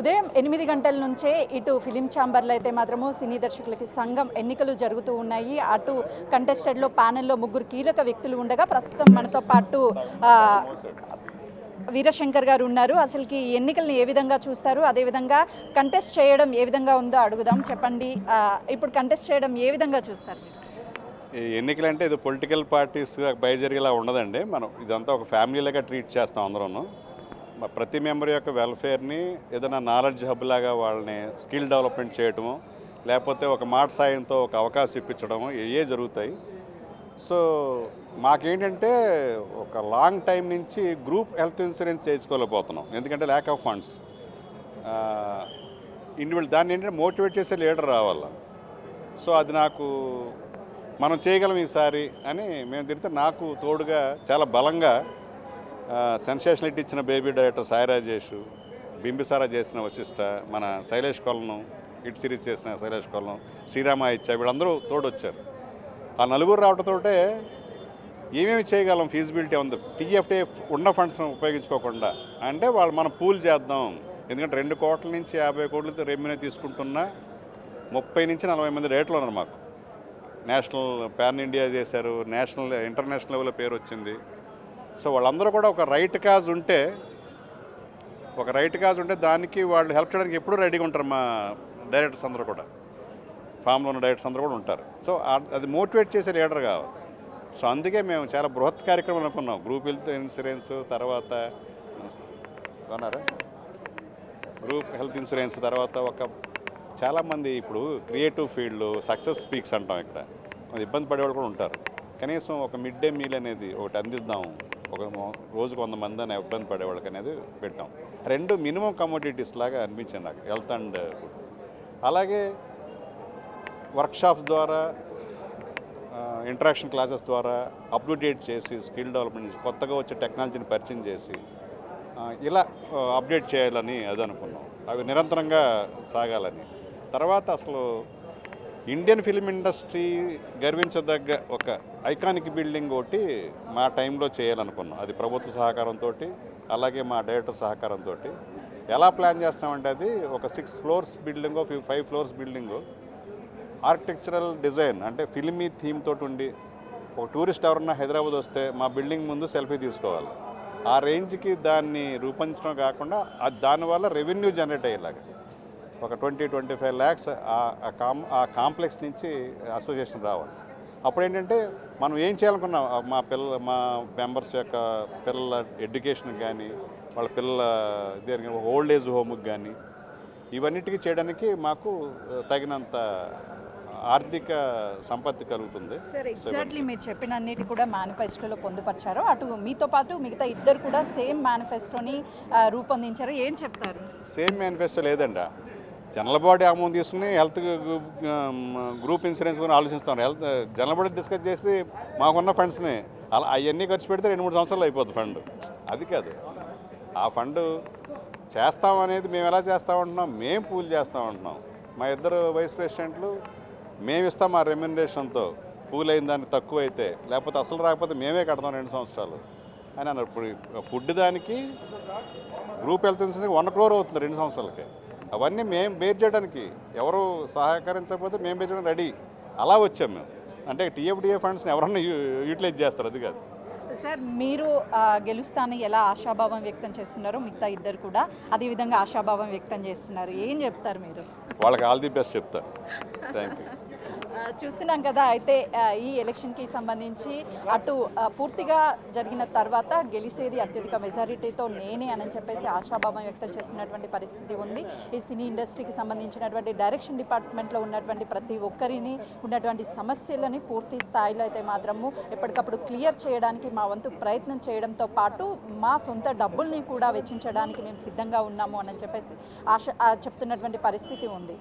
ఉదయం 8 గంటల నుంచే ఇటు ఫిలిం ఛాంబర్లో అయితే మాత్రము సినీ దర్శకులకి సంఘం ఎన్నికలు జరుగుతూ ఉన్నాయి. అటు కంటెస్టెడ్లో ప్యానెల్లో 3 కీలక వ్యక్తులు ఉండగా ప్రస్తుతం మనతో పాటు వీరశంకర్ గారు ఉన్నారు. అసలుకి ఎన్నికల్ని ఏ విధంగా చూస్తారు, అదేవిధంగా కంటెస్ట్ చేయడం ఏ విధంగా ఉందో అడుగుదాం. చెప్పండి, ఇప్పుడు కంటెస్ట్ చేయడం ఏ విధంగా చూస్తారు? ఎన్నికలు అంటే ఇది పొలిటికల్ పార్టీస్ బయట జరిగేలా ఉండదండి. మనం ఇదంతా ఒక ఫ్యామిలీలాగా ట్రీట్ చేస్తాం అందరూ. ప్రతి మెంబర్ యొక్క వెల్ఫేర్ని ఏదైనా నాలెడ్జ్ హబ్ లాగా వాళ్ళని స్కిల్ డెవలప్మెంట్ చేయటము, లేకపోతే ఒక మాట సాయంతో ఒక అవకాశం ఇప్పించడము ఇవే జరుగుతాయి. సో మాకేంటంటే ఒక లాంగ్ టైం నుంచి గ్రూప్ హెల్త్ ఇన్సూరెన్స్ చేయించుకోలేకపోతున్నాం, ఎందుకంటే ల్యాక్ ఆఫ్ ఫండ్స్. ఇండివిజువల్ దాన్ని ఏంటంటే మోటివేట్ చేసే లీడర్ రావాలి. సో అది నాకు మనం చేయగలం ఈసారి అని మేము తిరిగితే నాకు తోడుగా చాలా బలంగా సెన్సేషనల్ హిట్ ఇచ్చిన బేబీ డైరెక్టర్ సాయి రాజేష్, బింబిసారా చేసిన వశిష్ట, మన శైలేష్ కొలను హిట్ సిరీస్ చేసిన శైలేష్ కొలను, శ్రీరామ ఇచ్చా, వీళ్ళందరూ తోడొచ్చారు. ఆ నలుగురు రావడంతో ఏమేమి చేయగలం ఫీజిబిలిటీ ఉంది, టీఎఫ్టీ ఉన్న ఫండ్స్ని ఉపయోగించుకోకుండా అంటే వాళ్ళు మనం పూల్ చేద్దాం. ఎందుకంటే 2 కోట్ల నుంచి 50 కోట్లతో రెమ్యూనే తీసుకుంటున్న 30 నుంచి 40 మంది డైరెక్టర్లు ఉన్నారు మాకు. నేషనల్ పాన్ ఇండియా చేశారు, నేషనల్ ఇంటర్నేషనల్ లెవెల్లో పేరు వచ్చింది. సో వాళ్ళందరూ కూడా ఒక రైట్ కాజ్ ఉంటే దానికి వాళ్ళు హెల్ప్ చేయడానికి ఎప్పుడూ రెడీగా ఉంటారు. మా డైరెక్టర్స్ అందరూ కూడా, ఫామ్లో ఉన్న డైరెక్టర్స్ అందరూ కూడా ఉంటారు. సో అది మోటివేట్ చేసే లీడర్ కావాలి. సో అందుకే మేము చాలా బృహత్ కార్యక్రమం అనుకున్నాం. గ్రూప్ హెల్త్ ఇన్సూరెన్స్ తర్వాత గ్రూప్ హెల్త్ ఇన్సూరెన్స్ తర్వాత చాలామంది ఇప్పుడు క్రియేటివ్ ఫీల్డ్లో సక్సెస్ స్పీక్స్ అంటాం. ఇక్కడ ఇబ్బంది పడేవాళ్ళు కూడా ఉంటారు. కనీసం ఒక మిడ్ డే మీల్ అనేది ఒకటి అందిద్దాం, ఒక రోజుకు 100 మంది అని ఇబ్బంది పడేవాళ్ళకి అనేది పెట్టాం. 2 మినిమం కమోడిటీస్ లాగా అనిపించింది నాకు, హెల్త్ అండ్ ఫుడ్. అలాగే వర్క్షాప్స్ ద్వారా, ఇంటరాక్షన్ క్లాసెస్ ద్వారా అప్డేట్ చేసి స్కిల్ డెవలప్మెంట్ చేసి కొత్తగా వచ్చే టెక్నాలజీని పరిచయం చేసి ఇలా అప్డేట్ చేయాలని అది అనుకున్నాం. అవి నిరంతరంగా సాగాలని. తర్వాత అసలు ఇండియన్ ఫిల్మ్ ఇండస్ట్రీ గర్వించదగ్గ ఒక ఐకానిక్ బిల్డింగ్ ఒకటి మా టైంలో చేయాలనుకున్నాం. అది ప్రభుత్వ సహకారంతో, అలాగే మా డైరెక్టర్ సహకారంతో. ఎలా ప్లాన్ చేస్తామంటే అది ఒక 6 ఫ్లోర్స్ బిల్డింగో 5 ఫ్లోర్స్ బిల్డింగు, ఆర్కిటెక్చరల్ డిజైన్ అంటే ఫిల్మీ థీమ్ తోటి ఉండి, ఒక టూరిస్ట్ ఎవరన్నా హైదరాబాద్ వస్తే మా బిల్డింగ్ ముందు సెల్ఫీ తీసుకోవాలి. ఆ రేంజ్కి దాన్ని రూపొందించడం కాకుండా దానివల్ల రెవెన్యూ జనరేట్ అయ్యేలాగా ఒక 20-25 lakhs ఆ కాంప్లెక్స్ నుంచి అసోసియేషన్ రావాలి. అప్పుడు ఏంటంటే మనం ఏం చేయాలనుకున్నాం, మా మెంబర్స్ యొక్క పిల్లల ఎడ్యుకేషన్కి కానీ, వాళ్ళ పిల్లల ఓల్డ్ ఏజ్ హోమ్కి కానీ, ఇవన్నిటికీ చేయడానికి మాకు తగినంత ఆర్థిక సంపత్తి కలుగుతుంది. సార్, ఎగ్జాక్ట్లీ మీరు చెప్పిన అన్నిటి కూడా మేనిఫెస్టోలో పొందుపరిచారు. అటు మీతో పాటు మిగతా ఇద్దరు కూడా సేమ్ మేనిఫెస్టోని రూపొందించారు. ఏం చెప్తారు? సేమ్ మేనిఫెస్టో లేదండి. జనరల్ బాడీ అమౌంట్ తీసుకుని హెల్త్ గ్రూప్ ఇన్సూరెన్స్ గురించి ఆలోచిస్తాం. జనరల్ బాడీ డిస్కస్ చేసి మాకున్న ఫండ్స్ని అలా అవన్నీ ఖర్చు పెడితే 2-3 సంవత్సరాలు అయిపోద్ది ఫండ్. అది కాదు, ఆ ఫండ్ చేస్తామనేది మేము ఎలా చేస్తామంటున్నాం, మేము పూల్ చేస్తామంటున్నాం. మా ఇద్దరు వైస్ ప్రెసిడెంట్లు మేము ఇస్తాం ఆ రెమ్యునరేషన్తో, పూల్ అయిన దాన్ని తక్కువ అయితే, లేకపోతే అసలు రాకపోతే మేమే కడతాం 2 సంవత్సరాలు అని అన్నారు. ఇప్పుడు ఫుడ్ దానికి గ్రూప్ హెల్త్ ఇన్సూరెన్స్ 1 crore అవుతుంది 2 సంవత్సరాలకి. అవన్నీ మేము బేర్ చేయడానికి ఎవరు సహకరించకపోతే మేము బేర్ చేయడానికి రెడీ. అలా వచ్చాం మేము. అంటే టీఎఫ్డిఏ ఫండ్స్ని ఎవరన్నా యూటిలైజ్ చేస్తారు, అది కాదు. సార్, మీరు గెలుస్తానని ఎలా ఆశాభావం వ్యక్తం చేస్తున్నారో మిగతా ఇద్దరు కూడా అదేవిధంగా ఆశాభావం వ్యక్తం చేస్తున్నారు. ఏం చెప్తారు మీరు? వాళ్ళకి ఆల్ ది బెస్ట్ చెప్తారు. Thank you. చూస్తున్నాం కదా, అయితే ఈ ఎలక్షన్కి సంబంధించి అటు పూర్తిగా జరిగిన తర్వాత గెలిచేది అత్యధిక మెజారిటీతో నేనే అని చెప్పేసి ఆశాభావం వ్యక్తం చేస్తున్నటువంటి పరిస్థితి ఉంది. ఈ సినీ ఇండస్ట్రీకి సంబంధించినటువంటి డైరెక్షన్ డిపార్ట్మెంట్లో ఉన్నటువంటి ప్రతి ఒక్కరిని ఉన్నటువంటి సమస్యలని పూర్తి స్థాయిలో అయితే మాత్రము ఎప్పటికప్పుడు క్లియర్ చేయడానికి మా వంతు ప్రయత్నం చేయడంతో పాటు మా సొంత డబ్బుల్ని కూడా వెచ్చించడానికి మేము సిద్ధంగా ఉన్నాము అని చెప్పేసి చెప్తున్నటువంటి పరిస్థితి ఉంది.